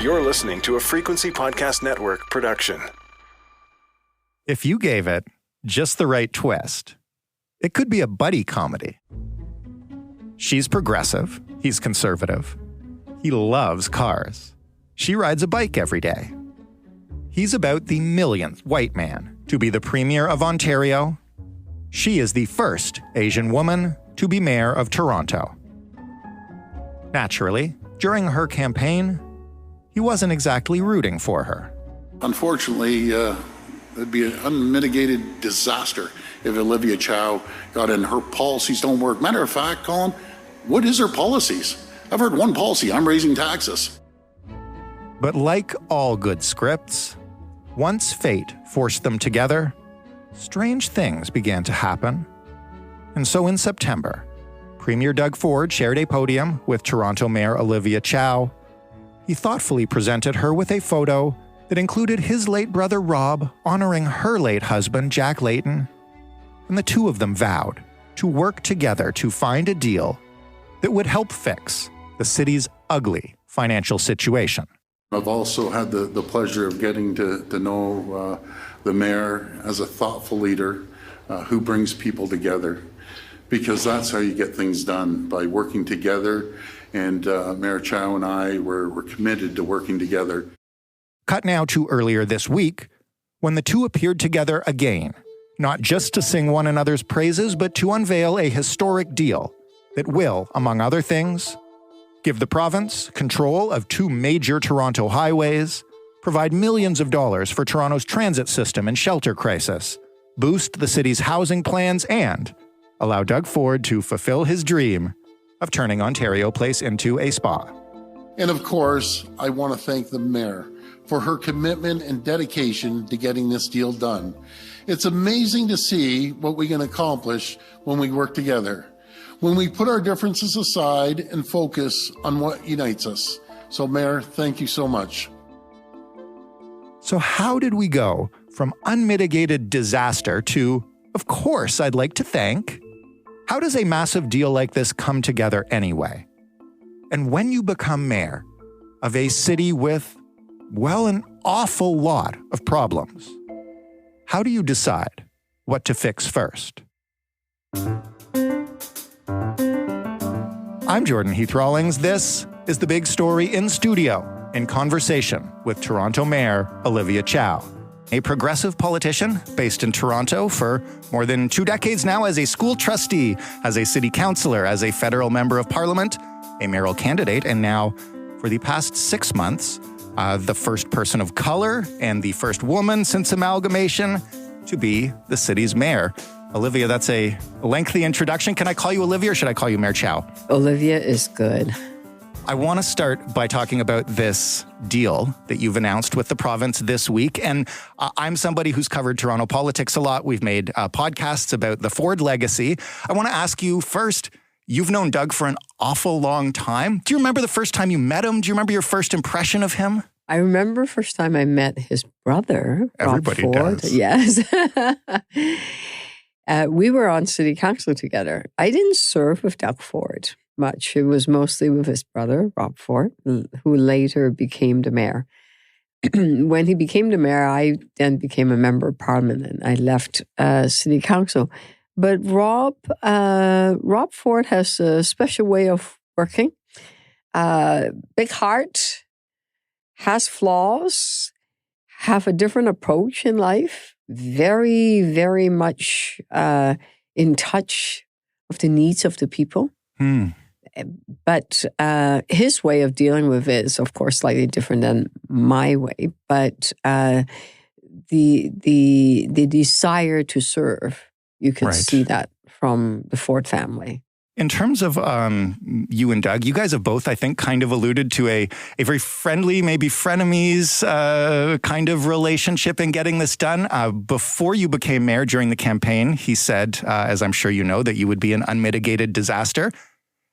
You're listening to a Frequency Podcast Network production. If you gave it just the right twist, it could be a buddy comedy. She's progressive. He's conservative. He loves cars. She rides a bike every day. He's about the millionth white man to be the Premier of Ontario. She is the first Asian woman to be Mayor of Toronto. Naturally, during her campaign, he wasn't exactly rooting for her. Unfortunately, it'd be an unmitigated disaster if Olivia Chow got in. Her policies don't work. Matter of fact, Colin, what is her policies? I've heard one policy: I'm raising taxes. But like all good scripts, once fate forced them together, strange things began to happen. And so in September, Premier Doug Ford shared a podium with Toronto Mayor Olivia Chow. He thoughtfully presented her with a photo that included his late brother Rob honoring her late husband Jack Layton, and the two of them vowed to work together to find a deal that would help fix the city's ugly financial situation. I've also had the pleasure of getting to know the mayor as a thoughtful leader who brings people together, because that's how you get things done, by working together. And Mayor Chow and I were committed to working together. Cut now to earlier this week, when the two appeared together again, not just to sing one another's praises, but to unveil a historic deal that will, among other things, give the province control of two major Toronto highways, provide millions of dollars for Toronto's transit system and shelter crisis, boost the city's housing plans, and allow Doug Ford to fulfill his dream of turning Ontario Place into a spa. And of course, I want to thank the mayor for her commitment and dedication to getting this deal done. It's amazing to see what we can accomplish when we work together, when we put our differences aside and focus on what unites us. So, Mayor, thank you so much. So how did we go from unmitigated disaster to, of course, I'd like to thank? How does a massive deal like this come together anyway? And when you become mayor of a city with, well, an awful lot of problems, how do you decide what to fix first? I'm Jordan Heath Rawlings. This is The Big Story in studio, in conversation with Toronto Mayor Olivia Chow, a progressive politician based in Toronto for more than 2 decades now as a school trustee, as a city councillor, as a federal member of parliament, a mayoral candidate, and now, for the past 6 months, the first person of color and the first woman since amalgamation to be the city's mayor. Olivia, that's a lengthy introduction. Can I call you Olivia or should I call you Mayor Chow? Olivia is good. I want to start by talking about this deal that you've announced with the province this week. And I'm somebody who's covered Toronto politics a lot. We've made podcasts about the Ford legacy. I want to ask you first, you've known Doug for an awful long time. Do you remember the first time you met him? Do you remember your first impression of him? I remember first time I met his brother, Everybody Rob Ford. does. Yes. We were on city council together. I didn't serve with Doug Ford much. It was mostly with his brother, Rob Ford, who later became the mayor. When he became the mayor, I then became a member of parliament and I left city council. But Rob Ford has a special way of working. Big heart, has flaws, have a different approach in life, very, very much in touch with the needs of the people. But his way of dealing with it is, of course, slightly different than my way. But the desire to serve, you can see that from the Ford family. In terms of you and Doug, you guys have both, I think, kind of alluded to a very friendly, maybe frenemies kind of relationship in getting this done. Before you became mayor during the campaign, he said, as I'm sure you know, that you would be an unmitigated disaster.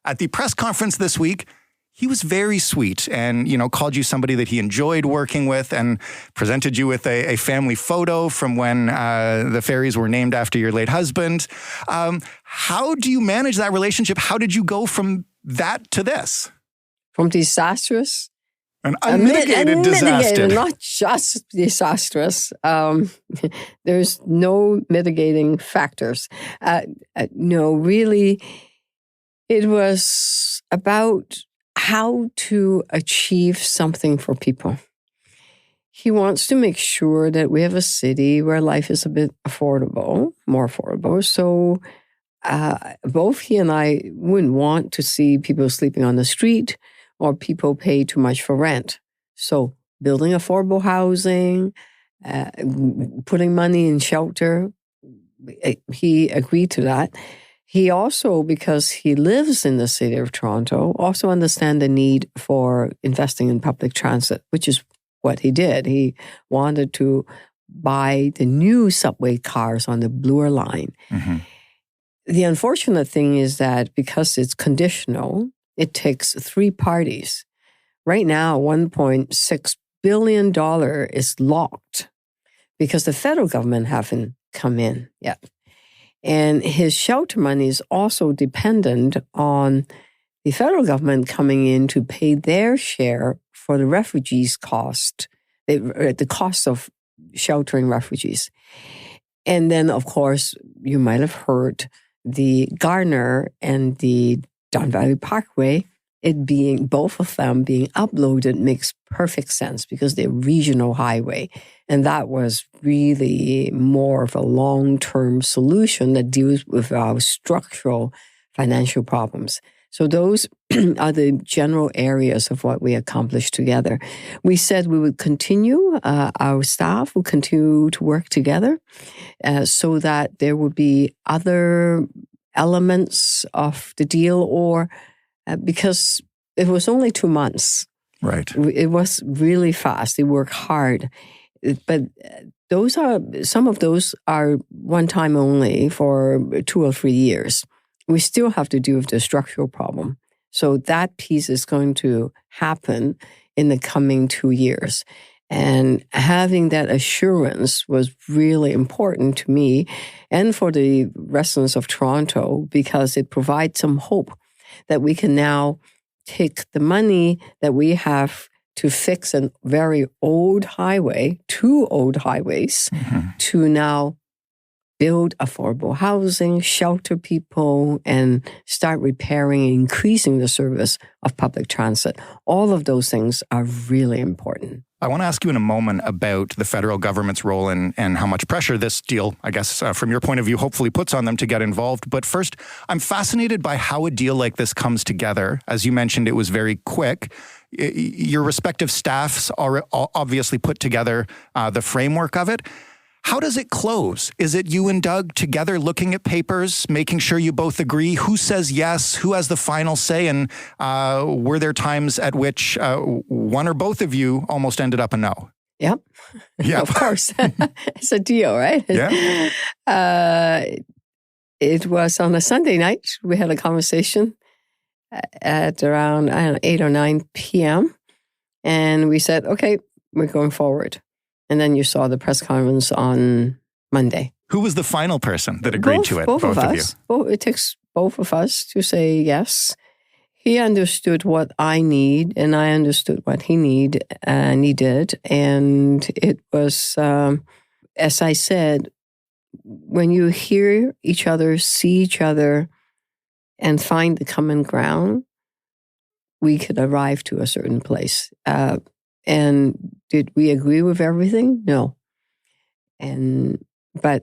At the press conference this week, he was very sweet and, called you somebody that he enjoyed working with and presented you with a family photo from when the ferries were named after your late husband. How do you manage that relationship? How did you go from that to this? From disastrous An unmitigated disaster. Not just disastrous. There's no mitigating factors. No, really, it was about how to achieve something for people. He wants to make sure that we have a city where life is a bit affordable, more affordable. So both he and I wouldn't want to see people sleeping on the street or people pay too much for rent. So building affordable housing, putting money in shelter, he agreed to that. He also, because he lives in the city of Toronto, also understands the need for investing in public transit, which is what he did. He wanted to buy the new subway cars on the Bloor line. Mm-hmm. The unfortunate thing is that because it's conditional, it takes three parties. Right now, $1.6 billion is locked because the federal government haven't come in yet. And his shelter money is also dependent on the federal government coming in to pay their share for the refugees' cost, the cost of sheltering refugees. And then, of course, you might have heard the Gardner and the Don Valley Parkway, both of them being uploaded makes perfect sense because they're regional highway. And that was really more of a long-term solution that deals with our structural financial problems. So those are the general areas of what we accomplished together. We said we would continue, our staff would continue to work together so that there would be other elements of the deal or because it was only 2 months. Right. It was really fast. They worked hard. But some of those are one time only for 2 or 3 years. We still have to deal with the structural problem. So that piece is going to happen in the coming 2 years. And having that assurance was really important to me and for the residents of Toronto because it provides some hope that we can now take the money that we have to fix a very old highway, 2 old highways, to now build affordable housing, shelter people, and start repairing and increasing the service of public transit. All of those things are really important. I want to ask you in a moment about the federal government's role and how much pressure this deal, I guess, from your point of view, hopefully puts on them to get involved. But first, I'm fascinated by how a deal like this comes together. As you mentioned, it was very quick. Your respective staffs are obviously put together the framework of it. How does it close? Is it you and Doug together looking at papers, making sure you both agree? Who says yes? Who has the final say? And were there times at which one or both of you almost ended up a no? Yep. Yeah, of course. It's a deal, right? Yeah. It was on a Sunday night. We had a conversation at around 8 or 9 p.m. And we said, okay, we're going forward. And then you saw the press conference on Monday. Who was the final person that agreed to it? Both of us. It takes both of us to say yes. He understood what I need, and I understood what he needed. And it was, as I said, when you hear each other, see each other, and find the common ground, we could arrive to a certain place. And did we agree with everything? No. But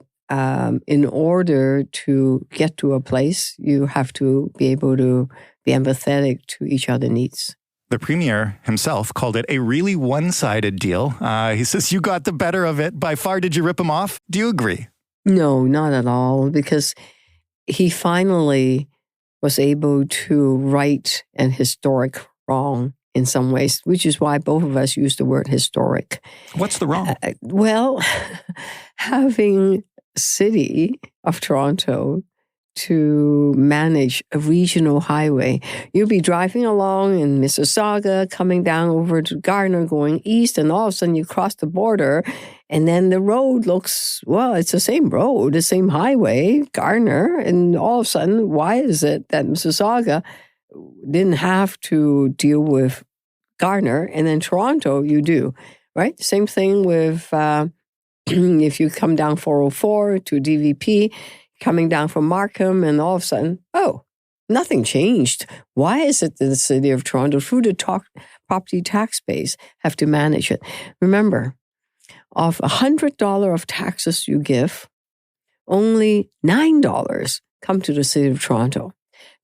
in order to get to a place, you have to be able to be empathetic to each other's needs. The Premier himself called it a really one-sided deal. He says you got the better of it. By far, did you rip him off? Do you agree? No, not at all, because he finally was able to right an historic wrong in some ways, which is why both of us use the word historic. What's the wrong? Well, having City of Toronto to manage a regional highway. You'll be driving along in Mississauga, coming down over to Gardner, going east, and all of a sudden you cross the border, and then the road looks, well, it's the same road, the same highway, Gardner, and all of a sudden, why is it that Mississauga didn't have to deal with garner, and in Toronto, you do, right? Same thing with if you come down 404 to DVP, coming down from Markham, and all of a sudden, oh, nothing changed. Why is it that the City of Toronto, through the property tax base, have to manage it? Remember, of $100 of taxes you give, only $9 come to the City of Toronto.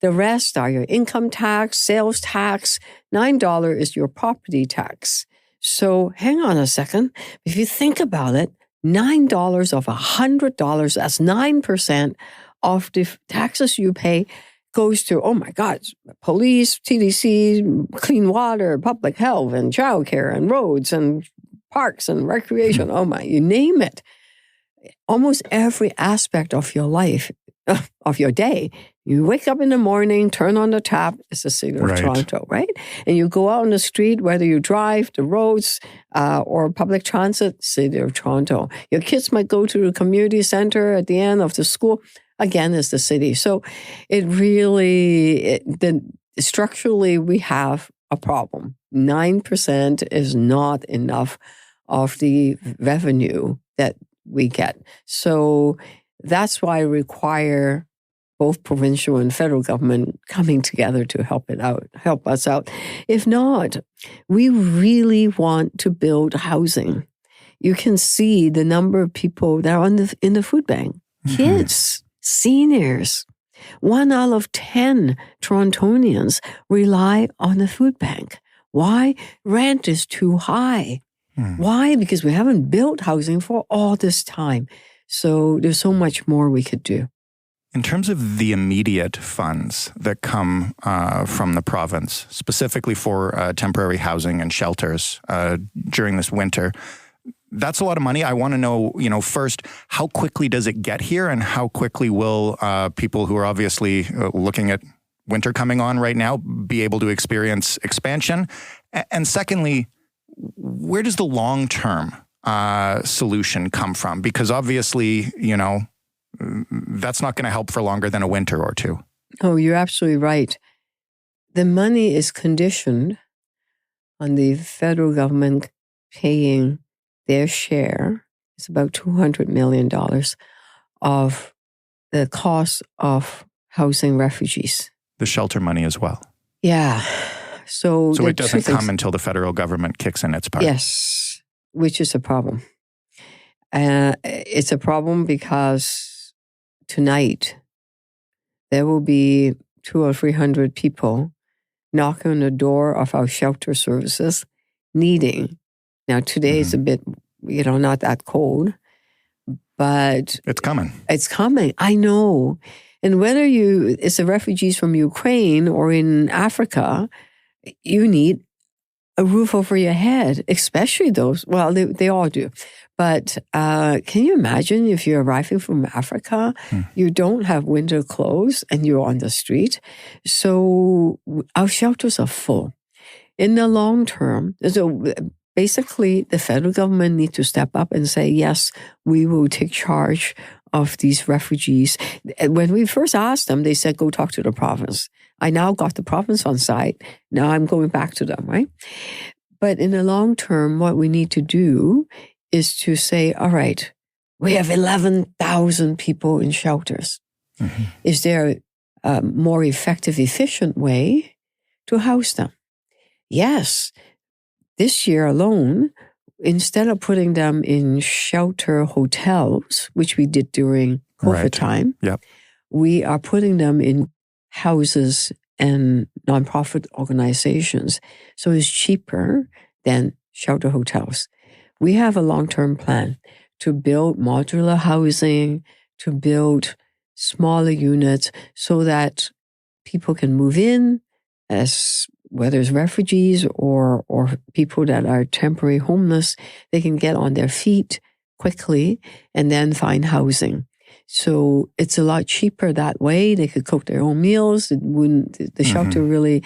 The rest are your income tax, sales tax. $9 is your property tax. So hang on a second. If you think about it, $9 of $100, that's 9% of the taxes you pay goes to, oh my God, police, TDC, clean water, public health, and childcare, and roads, and parks, and recreation. Oh my, you name it. Almost every aspect of your life, of your day. You wake up in the morning, turn on the tap, it's the City of Toronto, right? And you go out on the street, whether you drive the roads or public transit, City of Toronto. Your kids might go to the community center at the end of the school, again, it's the city. So it really, structurally, we have a problem. 9% is not enough of the revenue that we get. So that's why I require both provincial and federal government coming together to help us out. If not, we really want to build housing. You can see the number of people that are in the food bank. Kids, seniors. 1 out of 10 Torontonians rely on the food bank. Why? Rent is too high. Why? Because we haven't built housing for all this time. So there's so much more we could do. In terms of the immediate funds that come from the province, specifically for temporary housing and shelters during this winter, that's a lot of money. I want to know, first, how quickly does it get here, and how quickly will people who are obviously looking at winter coming on right now be able to experience expansion? And secondly, where does the long-term solution come from? Because obviously, that's not going to help for longer than a winter or two. Oh, you're absolutely right. The money is conditioned on the federal government paying their share. It's about $200 million of the cost of housing refugees. The shelter money as well. Yeah. So it doesn't come until the federal government kicks in its part. Yes, which is a problem. It's a problem because tonight there will be 200 or 300 people knocking on the door of our shelter services needing. Now, today is a bit, not that cold, but it's coming. It's coming. I know. And whether it's the refugees from Ukraine or in Africa, you need a roof over your head, especially those. Well, they all do. But can you imagine if you're arriving from Africa, you don't have winter clothes and you're on the street? So our shelters are full. In the long term, so basically the federal government needs to step up and say, yes, we will take charge of these refugees. When we first asked them, they said, go talk to the province. I now got the province on site. Now I'm going back to them, right? But in the long term, what we need to do is to say, all right, we have 11,000 people in shelters. Is there a more effective, efficient way to house them? Yes. This year alone, instead of putting them in shelter hotels, which we did during COVID time, we are putting them in houses and nonprofit organizations. So it's cheaper than shelter hotels. We have a long-term plan to build modular housing, to build smaller units so that people can move in as whether it's refugees or people that are temporary homeless, they can get on their feet quickly and then find housing. So it's a lot cheaper that way. They could cook their own meals. The shelter really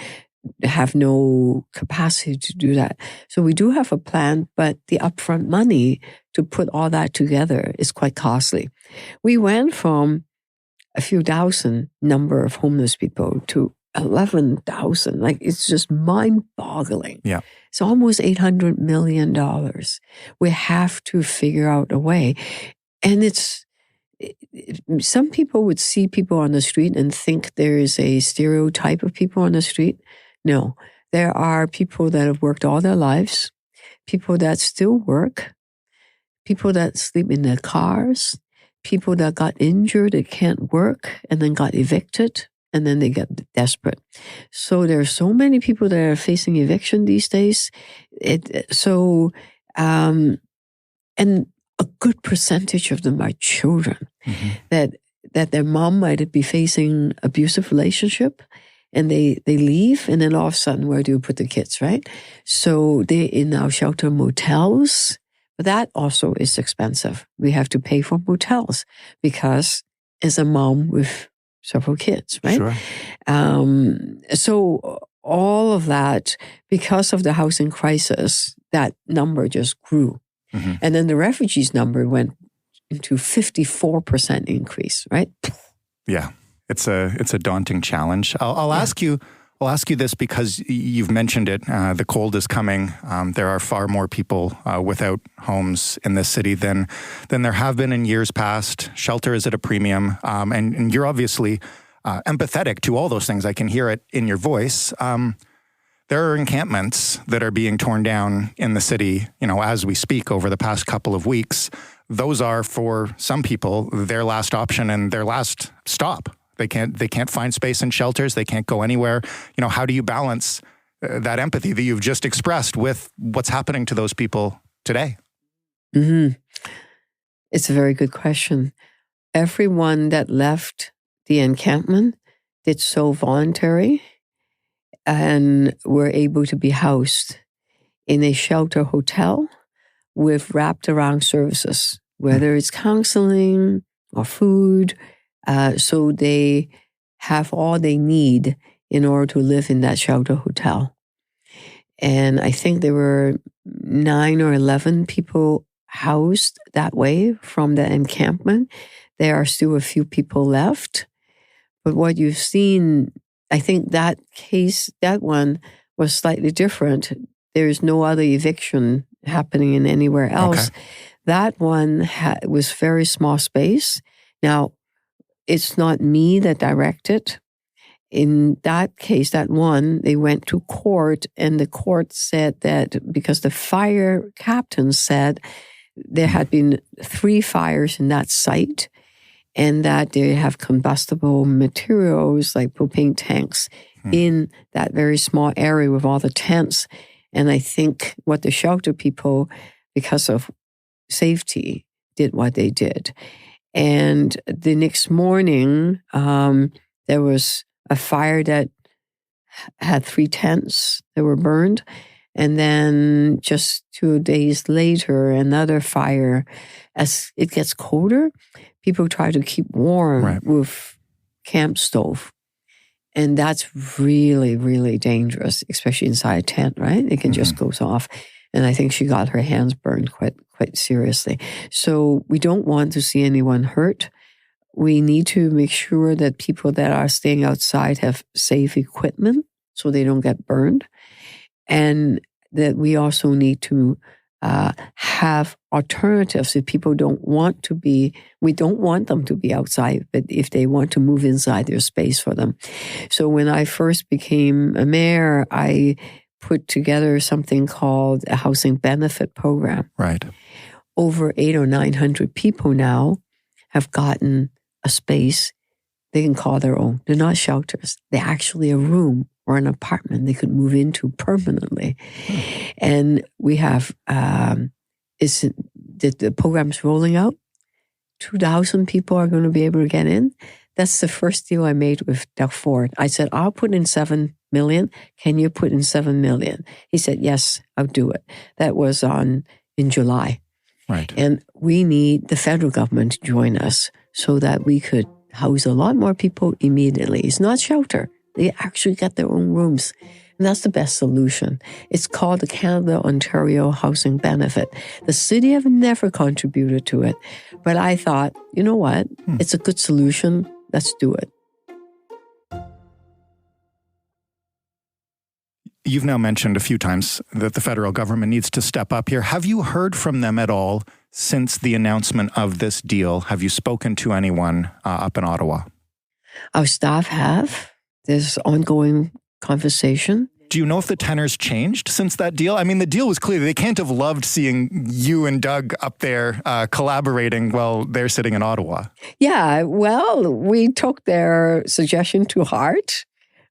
have no capacity to do that. So we do have a plan, but the upfront money to put all that together is quite costly. We went from a few thousand number of homeless people to 11,000. Like, it's just mind-boggling. Yeah. It's almost $800 million. We have to figure out a way. And some people would see people on the street and think there is a stereotype of people on the street. No, there are people that have worked all their lives, people that still work, people that sleep in their cars, people that got injured, that can't work, and then got evicted, and then they get desperate. So there are so many people that are facing eviction these days. And a good percentage of them are children that their mom might be facing abusive relationship, and they leave, and then all of a sudden, where do you put the kids, right? So they're in our shelter motels, but that also is expensive. We have to pay for motels because as a mom with several kids, right? Sure. So all of that, because of the housing crisis, that number just grew. And then the refugees number went into 54% increase, right? Yeah, it's a daunting challenge. I'll ask you this because you've mentioned it. The cold is coming. There are far more people without homes in this city than there have been in years past. Shelter is at a premium, and you're obviously empathetic to all those things. I can hear it in your voice. There are encampments that are being torn down in the city, as we speak over the past couple of weeks. Those are, for some people, their last option and their last stop. They can't find space in shelters. They can't go anywhere. How do you balance that empathy that you've just expressed with what's happening to those people today? It's a very good question. Everyone that left the encampment did so voluntary and were able to be housed in a shelter hotel with wrapped around services, whether it's counseling or food. So they have all they need in order to live in that shelter hotel. And I think there were 9 or 11 people housed that way from the encampment. There are still a few people left. But what you've seen, I think that one was slightly different. There's no other eviction happening in anywhere else. Okay. That one was very small space. Now, it's not me that directed. In that case, that one, they went to court, and the court said that because the fire captain said there had been 3 fires in that site, and that they have combustible materials like propane tanks in that very small area with all the tents. And I think what the shelter people, because of safety, did what they did. And the next morning, there was a fire that had 3 tents that were burned. And then just 2 days later, another fire. As it gets colder, people try to keep warm with camp stove. And that's really, really dangerous, especially inside a tent, right? It can just goes off. And I think she got her hands burned quite seriously. So we don't want to see anyone hurt. We need to make sure that people that are staying outside have safe equipment so they don't get burned. And that we also need to have alternatives if people don't want to be, we don't want them to be outside, but if they want to move inside, there's space for them. So when I first became a mayor, I put together something called a housing benefit program. Right. Over 800 or 900 people now have gotten a space they can call their own. They're not shelters. They're actually a room or an apartment they could move into permanently. And we have, the program's rolling out. 2,000 people are going to be able to get in. That's the first deal I made with Doug Ford. I said, I'll put in $7 million. Can you put in $7 million? He said, yes, I'll do it. That was in July. Right. And we need the federal government to join us so that we could house a lot more people immediately. It's not shelter. They actually get their own rooms. And that's the best solution. It's called the Canada-Ontario Housing Benefit. The city have never contributed to it. But I thought, you know what? It's a good solution. Let's do it. You've now mentioned a few times that the federal government needs to step up here. Have you heard from them at all since the announcement of this deal? Have you spoken to anyone up in Ottawa? Our staff have. There's ongoing conversation. Do you know if the tenor's changed since that deal? I mean, the deal was clear. They can't have loved seeing you and Doug up there collaborating while they're sitting in Ottawa. Yeah, well, we took their suggestion to heart,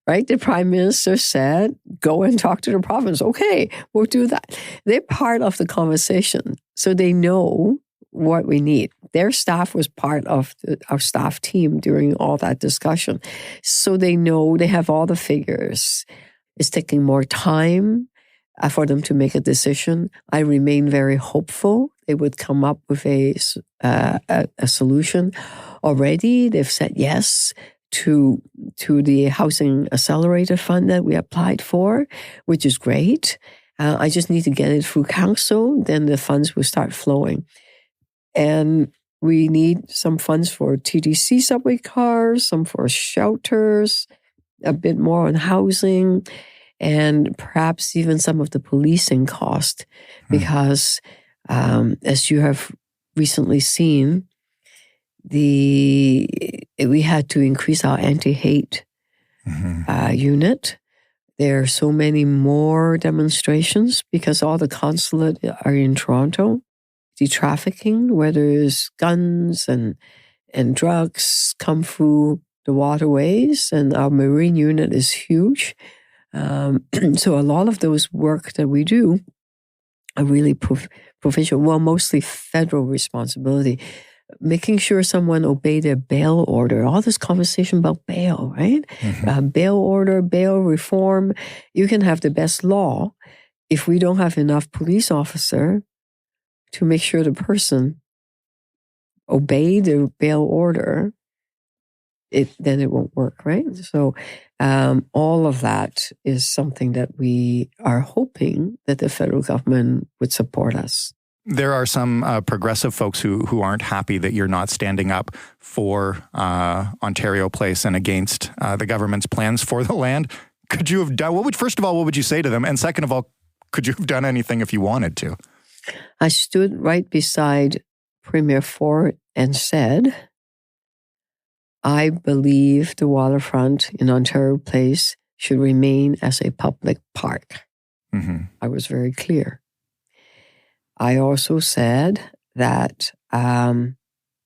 right? The Prime Minister said, go and talk to the province. Okay, we'll do that. They're part of the conversation, so they know what we need. Their staff was part of our staff team during all that discussion. So they know, they have all the figures. It's taking more time for them to make a decision. I remain very hopeful they would come up with a solution. Already, they've said yes to the Housing Accelerator Fund that we applied for, which is great. I just need to get it through council, then the funds will start flowing. And we need some funds for TTC subway cars, some for shelters, a bit more on housing, and perhaps even some of the policing cost, because as you have recently seen, we had to increase our anti-hate unit. There are so many more demonstrations because all the consulate are in Toronto. The trafficking, where there's guns and drugs, come through the waterways, and our marine unit is huge. So a lot of those work that we do are really provincial, well, mostly federal responsibility. Making sure someone obey their bail order. All this conversation about bail, right? Bail order, bail reform. You can have the best law if we don't have enough police officer to make sure the person obey the bail order, then it won't work, right? So all of that is something that we are hoping that the federal government would support us. There are some progressive folks who aren't happy that you're not standing up for Ontario Place and against the government's plans for the land. Could you have done, first of all, what would you say to them? And second of all, could you have done anything if you wanted to? I stood right beside Premier Ford and said, I believe the waterfront in Ontario Place should remain as a public park. I was very clear. I also said that the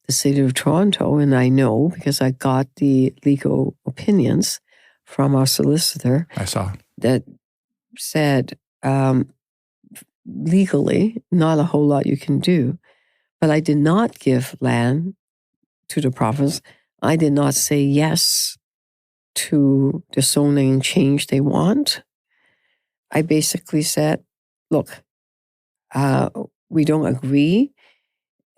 City of Toronto, and I know because I got the legal opinions from our solicitor. I saw. That said, legally, not a whole lot you can do. But I did not give land to the province. I did not say yes to the zoning change they want. I basically said, look, we don't agree.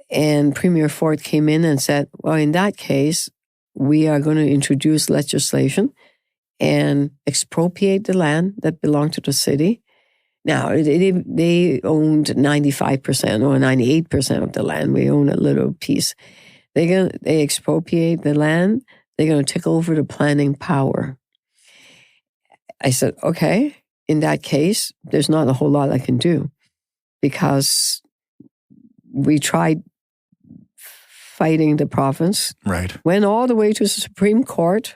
And Premier Ford came in and said, well, in that case, we are going to introduce legislation and expropriate the land that belonged to the city. Now, they owned 95% or 98% of the land. We own a little piece. They expropriate the land. They're going to take over the planning power. I said, okay, in that case, there's not a whole lot I can do because we tried fighting the province. Right. Went all the way to the Supreme Court.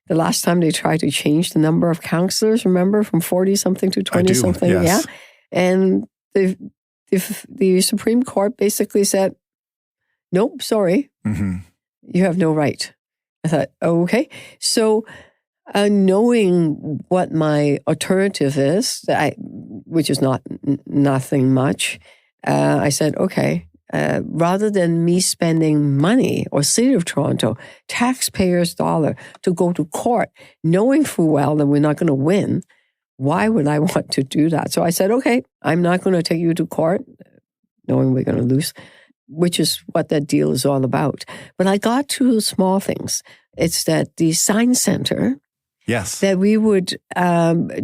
The last time they tried to change the number of councillors, remember, from 40-something to 20-something? Yes. Yeah. And the Supreme Court basically said, nope, sorry, you have no right. I thought, oh, okay. So knowing what my alternative is, which is nothing much, I said, okay, rather than me spending money or City of Toronto, taxpayers' dollar to go to court, knowing full well that we're not going to win, why would I want to do that? So I said, okay, I'm not going to take you to court, knowing we're going to lose, which is what that deal is all about. But I got two small things. It's that the Science Center, yes, that we would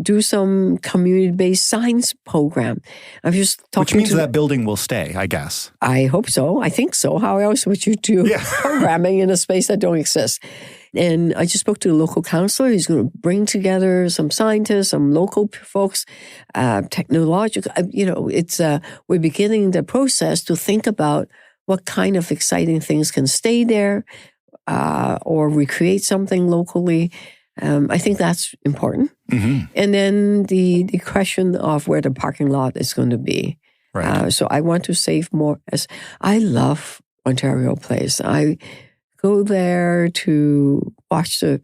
do some community-based science program. I'm just talking. Which means that building will stay, I guess. I hope so. I think so. How else would you do programming in a space that don't exist? And I just spoke to the local councillor. He's going to bring together some scientists, some local folks, technological. We're beginning the process to think about what kind of exciting things can stay there, or recreate something locally. I think that's important. Mm-hmm. And then the question of where the parking lot is going to be. Right. So I want to save more. As I love Ontario Place. I go there to watch the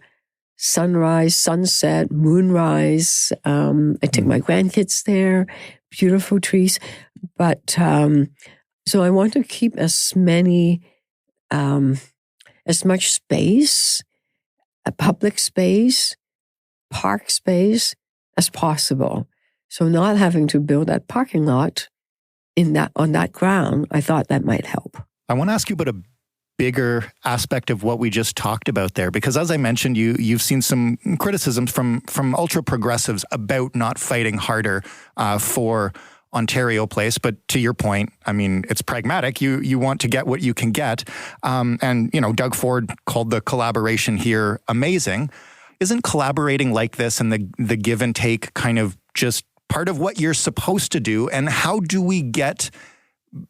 sunrise, sunset, moonrise. I take my grandkids there. Beautiful trees. But so I want to keep as much space, a public space, park space as possible. So not having to build that parking lot on that ground, I thought that might help. I want to ask you about a bigger aspect of what we just talked about there, because as I mentioned, you've seen some criticisms from ultra progressives about not fighting harder for Ontario Place. But to your point, I mean, it's pragmatic. You want to get what you can get. And Doug Ford called the collaboration here amazing. Isn't collaborating like this and the give and take kind of just part of what you're supposed to do? And how do we get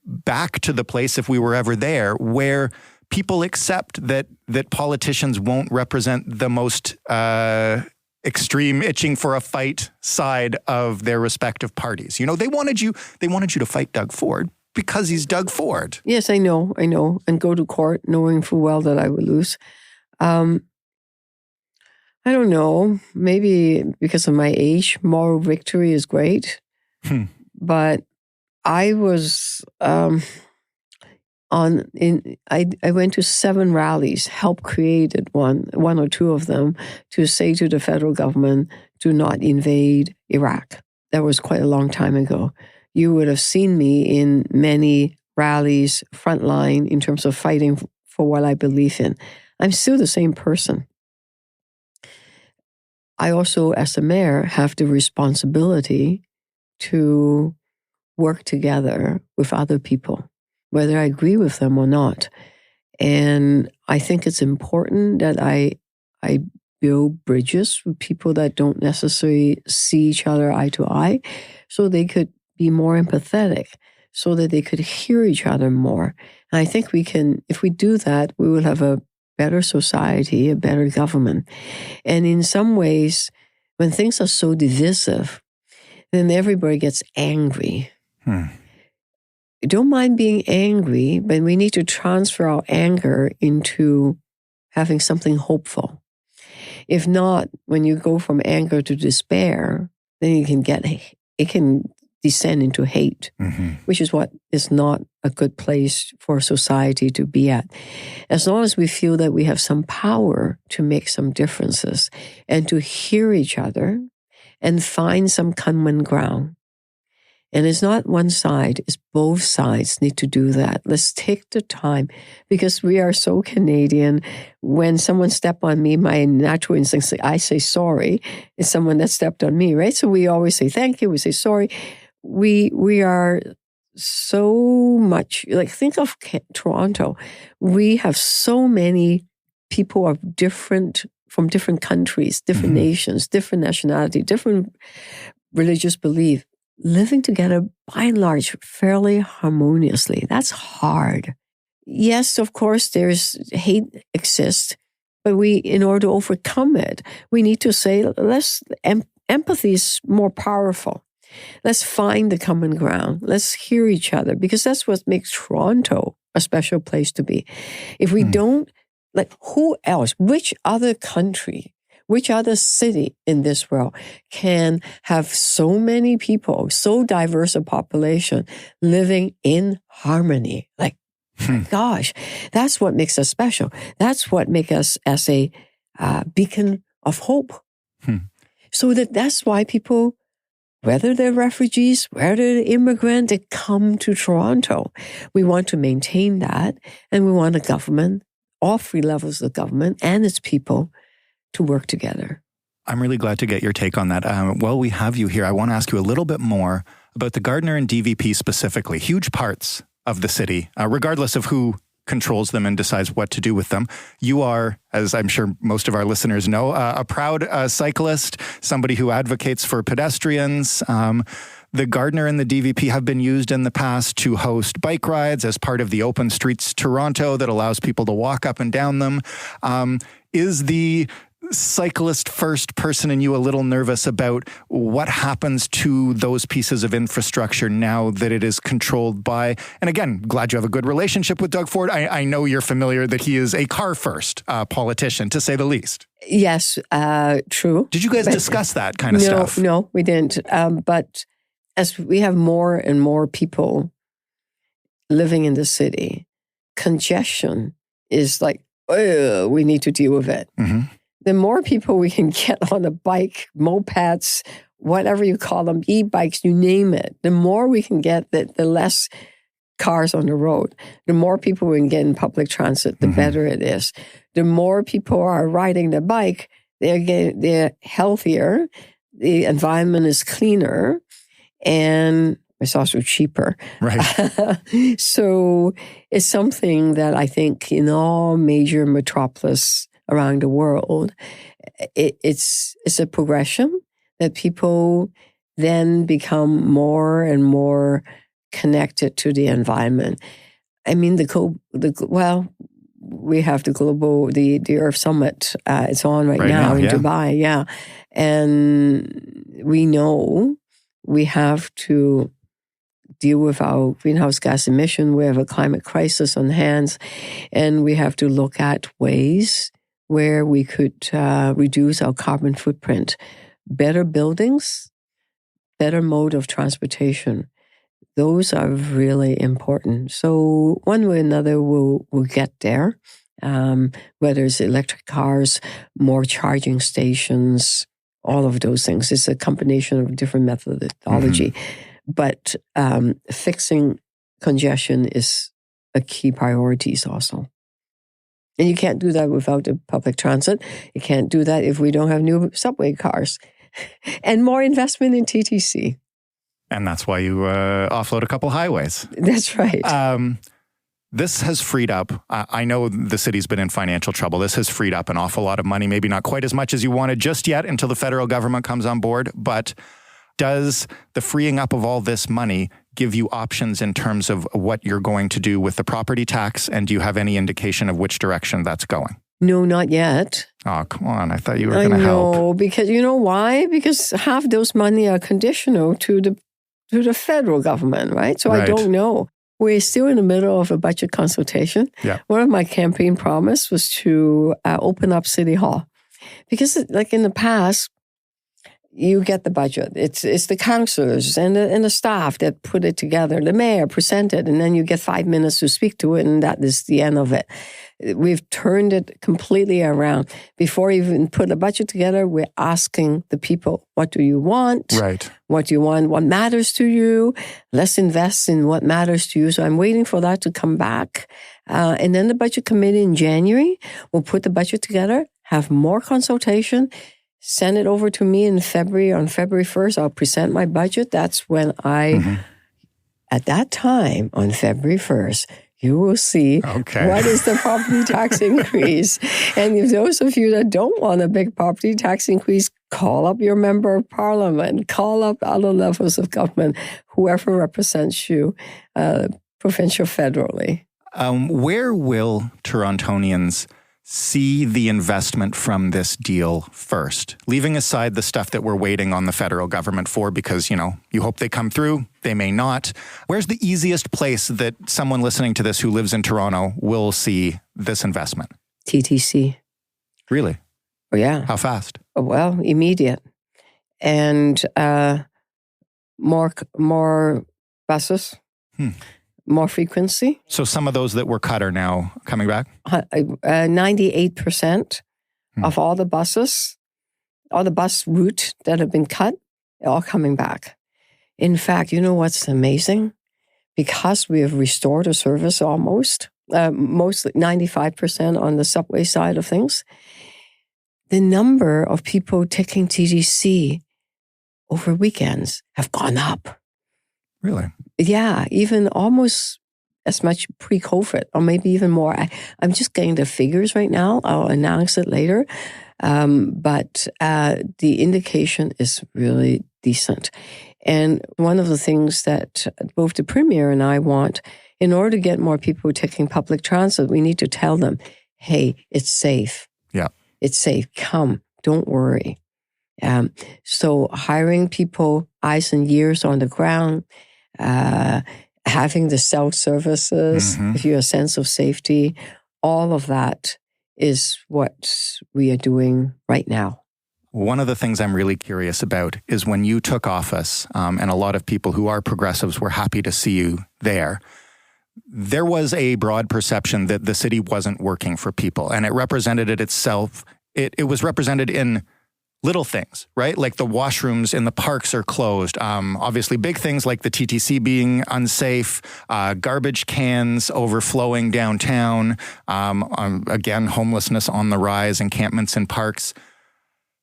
back to the place, if we were ever there, where people accept that politicians won't represent the most extreme itching for a fight side of their respective parties? They wanted you to fight Doug Ford because he's Doug Ford. Yes, I know, and go to court knowing full well that I would lose. I don't know, maybe because of my age, moral victory is great. But I was I went to 7 rallies, helped created one or two of them, to say to the federal government, do not invade Iraq. That was quite a long time ago. You would have seen me in many rallies, frontline, in terms of fighting for what I believe in. I'm still the same person. I also, as a mayor, have the responsibility to work together with other people, whether I agree with them or not. And I think it's important that I build bridges with people that don't necessarily see each other eye to eye, so they could be more empathetic, so that they could hear each other more. And I think we can, if we do that, we will have a better society, a better government. And in some ways, when things are so divisive, then everybody gets angry. I don't mind being angry, but we need to transfer our anger into having something hopeful. If not, when you go from anger to despair, then it can descend into hate, which is what is not a good place for society to be at. As long as we feel that we have some power to make some differences and to hear each other and find some common ground. And it's not one side, it's both sides need to do that. Let's take the time, because we are so Canadian. When someone steps on me, my natural instinct, I say sorry. It's someone that stepped on me, right? So we always say thank you, we say sorry. We are so much, like, think of Toronto. We have so many people from different countries, different nations, different nationality, different religious belief, living together by and large fairly harmoniously. That's hard. Yes, of course, there's hate exists, but in order to overcome it, we need to say, empathy is more powerful. Let's find the common ground. Let's hear each other, because that's what makes Toronto a special place to be. If we don't, who else, which other country, which other city in this world can have so many people, so diverse a population living in harmony? My gosh, that's what makes us special. That's what makes us as a beacon of hope. So that's why people, whether they're refugees, whether they're immigrants, they come to Toronto. We want to maintain that, and we want a government, all 3 levels of government and its people, to work together. I'm really glad to get your take on that. While we have you here, I want to ask you a little bit more about the Gardiner and DVP specifically. Huge parts of the city, regardless of who controls them and decides what to do with them. You are, as I'm sure most of our listeners know, a proud cyclist, somebody who advocates for pedestrians. The Gardiner and the DVP have been used in the past to host bike rides as part of the Open Streets Toronto that allows people to walk up and down them. Is the cyclist first person in you a little nervous about what happens to those pieces of infrastructure now that it is controlled by, and again, glad you have a good relationship with Doug Ford. I know you're familiar that he is a car first politician, to say the least. Yes, true. Did you guys discuss that kind of stuff? No, we didn't. But as we have more and more people living in the city, congestion is like, we need to deal with it. Mm-hmm. The more people we can get on a bike, mopeds, whatever you call them, e-bikes, you name it, the more we can get, the less cars on the road. The more people we can get in public transit, the better it is. The more people are riding the bike, they're healthier, the environment is cleaner, and it's also cheaper. Right. So it's something that I think in all major metropolis around the world, it's a progression that people then become more and more connected to the environment. I mean, we have the Earth Summit. It's on right now in Dubai, yeah. And we know we have to deal with our greenhouse gas emission. We have a climate crisis on hands, and we have to look at ways where we could reduce our carbon footprint. Better buildings, better mode of transportation. Those are really important. So one way or another, we'll get there. Whether it's electric cars, more charging stations, all of those things. It's a combination of different methodology. But fixing congestion is a key priority also. And you can't do that without the public transit. You can't do that if we don't have new subway cars. And more investment in TTC. And that's why you offload a couple highways. That's right. This has freed up, I know the city's been in financial trouble. This has freed up an awful lot of money, maybe not quite as much as you wanted just yet until the federal government comes on board. But does the freeing up of all this money give you options in terms of what you're going to do with the property tax? And do you have any indication of which direction that's going? No, not yet. Oh, come on. I thought you were going to help. No, because you know why? Because half those money are conditional to the federal government, right? So I don't know. We're still in the middle of a budget consultation. Yeah. One of my campaign promise was to open up City Hall. Because like in the past, you get the budget. It's the councillors and the staff that put it together. The mayor presented, and then you get 5 minutes to speak to it, and that is the end of it. We've turned it completely around. Before we even put a budget together, we're asking the people, what do you want? Right. What do you want? What matters to you? Let's invest in what matters to you. So I'm waiting for that to come back. And then the budget committee in January will put the budget together, have more consultation, send it over to me in February. On February 1st, I'll present my budget. That's when at that time, on February 1st, you will see what is the property tax increase. And if those of you that don't want a big property tax increase, call up your member of parliament, call up other levels of government, whoever represents you, provincial, federally. Where will Torontonians see the investment from this deal first, leaving aside the stuff that we're waiting on the federal government for because, you hope they come through, they may not. Where's the easiest place that someone listening to this who lives in Toronto will see this investment? TTC. Really? Oh, yeah. How fast? Well, immediate. And more buses. More frequency. So some of those that were cut are now coming back? 98% of all the buses, all the bus route that have been cut, are all coming back. In fact, you know what's amazing? Because we have restored a service mostly 95% on the subway side of things, the number of people taking TTC over weekends have gone up. Really? Yeah, even almost as much pre-COVID, or maybe even more. I'm just getting the figures right now. I'll announce it later. But the indication is really decent. And one of the things that both the Premier and I want, in order to get more people taking public transit, we need to tell them, hey, it's safe. Yeah. It's safe. Come, don't worry. So hiring people, eyes and ears on the ground, having the self-services, give you a sense of safety, all of that is what we are doing right now. One of the things I'm really curious about is when you took office, and a lot of people who are progressives were happy to see you there was a broad perception that the city wasn't working for people, and it represented it itself. It was represented in little things, right? Like the washrooms in the parks are closed. Obviously, big things like the TTC being unsafe, garbage cans overflowing downtown, again, homelessness on the rise, encampments in parks.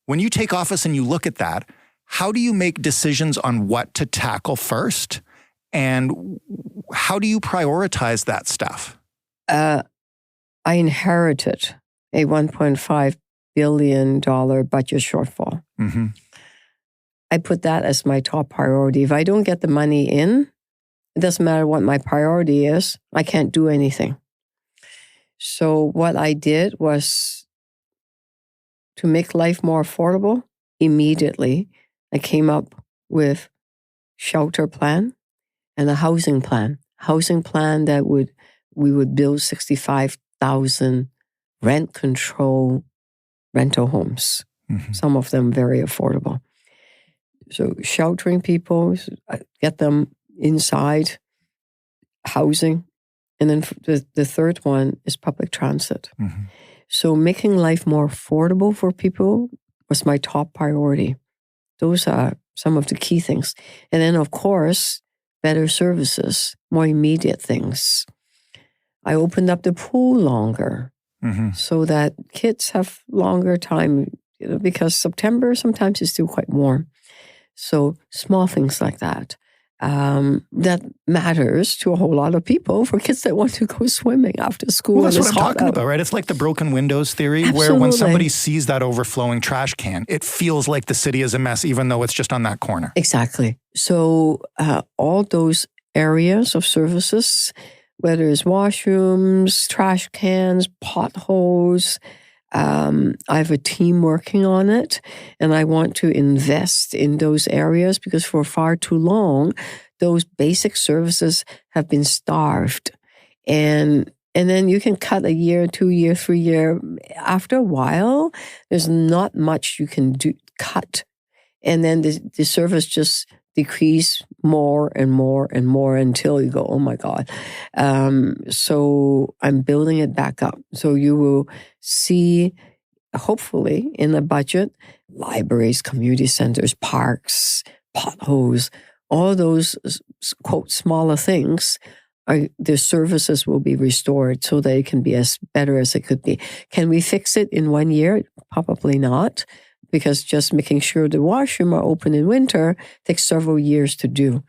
When you take office and you look at that, how do you make decisions on what to tackle first? And how do you prioritize that stuff? I inherited a $1.5 billion budget shortfall. I put that as my top priority. If I don't get the money in, it doesn't matter what my priority is, I can't do anything. So what I did was to make life more affordable. Immediately, I came up with shelter plan and a housing plan. Housing plan that we would build 65,000 rent control rental homes, some of them very affordable. So sheltering people, get them inside, housing. And then the third one is public transit. So making life more affordable for people was my top priority. Those are some of the key things. And then, of course, better services, more immediate things. I opened up the pool longer. So that kids have longer time, because September sometimes is still quite warm. So small things like that. That matters to a whole lot of people, for kids that want to go swimming after school. Well, that's what I'm talking about, right? It's like the broken windows theory, Absolutely. where when somebody sees that overflowing trash can, it feels like the city is a mess, even though it's just on that corner. Exactly. So all those areas of services, whether it's washrooms, trash cans, potholes, I have a team working on it, and I want to invest in those areas because for far too long, those basic services have been starved. And then you can cut a year, 2 year, 3 year. After a while, there's not much you can cut. And then the service just decrease more and more and more until you go, oh my God. So I'm building it back up. So you will see, hopefully, in the budget, libraries, community centers, parks, potholes, all those, quote, smaller things, the services will be restored so that it can be as better as it could be. Can we fix it in 1 year? Probably not. Because just making sure the washroom are open in winter takes several years to do.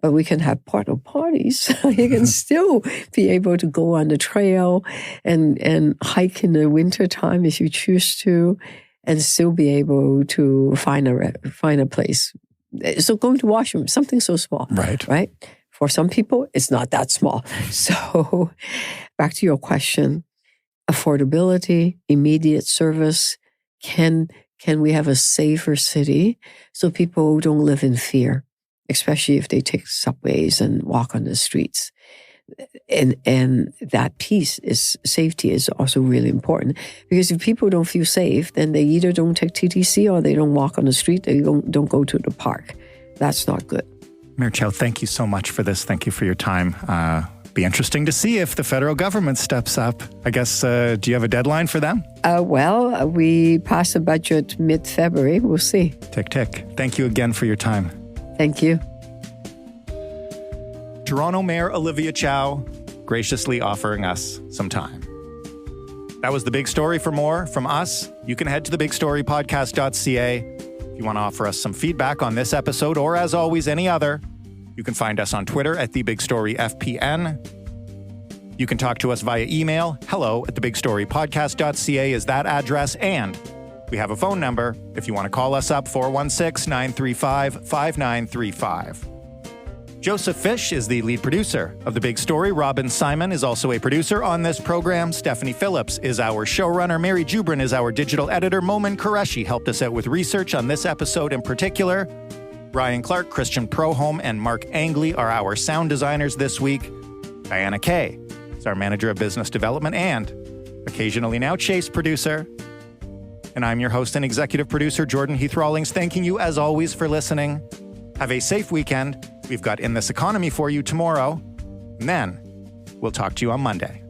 But we can have porta potties. You can still be able to go on the trail and hike in the winter time if you choose to, and still be able to find a place. So going to washroom, something so small, right? For some people, it's not that small. So back to your question, affordability, immediate service, Can we have a safer city so people don't live in fear, especially if they take subways and walk on the streets? And that piece is safety is also really important, because if people don't feel safe, then they either don't take TTC or they don't walk on the street. They don't go to the park. That's not good. Mayor Chow, thank you so much for this. Thank you for your time. Be interesting to see if the federal government steps up. I guess, do you have a deadline for them? Well, we pass the budget mid-February. We'll see. Tick, tick. Thank you again for your time. Thank you. Toronto Mayor Olivia Chow graciously offering us some time. That was The Big Story. For more from us, you can head to thebigstorypodcast.ca. If you want to offer us some feedback on this episode, or as always, any other, you can find us on Twitter at TheBigStoryFPN. You can talk to us via email. hello@thebigstorypodcast.ca is that address. And we have a phone number if you want to call us up, 416-935-5935. Joseph Fish is the lead producer of The Big Story. Robin Simon is also a producer on this program. Stephanie Phillips is our showrunner. Mary Jubrin is our digital editor. Momin Qureshi helped us out with research on this episode in particular. Ryan Clark, Christian Proholm, and Mark Angley are our sound designers this week. Diana Kay is our manager of business development and occasionally now Chase producer. And I'm your host and executive producer, Jordan Heath Rawlings, thanking you as always for listening. Have a safe weekend. We've got In This Economy for you tomorrow. And then we'll talk to you on Monday.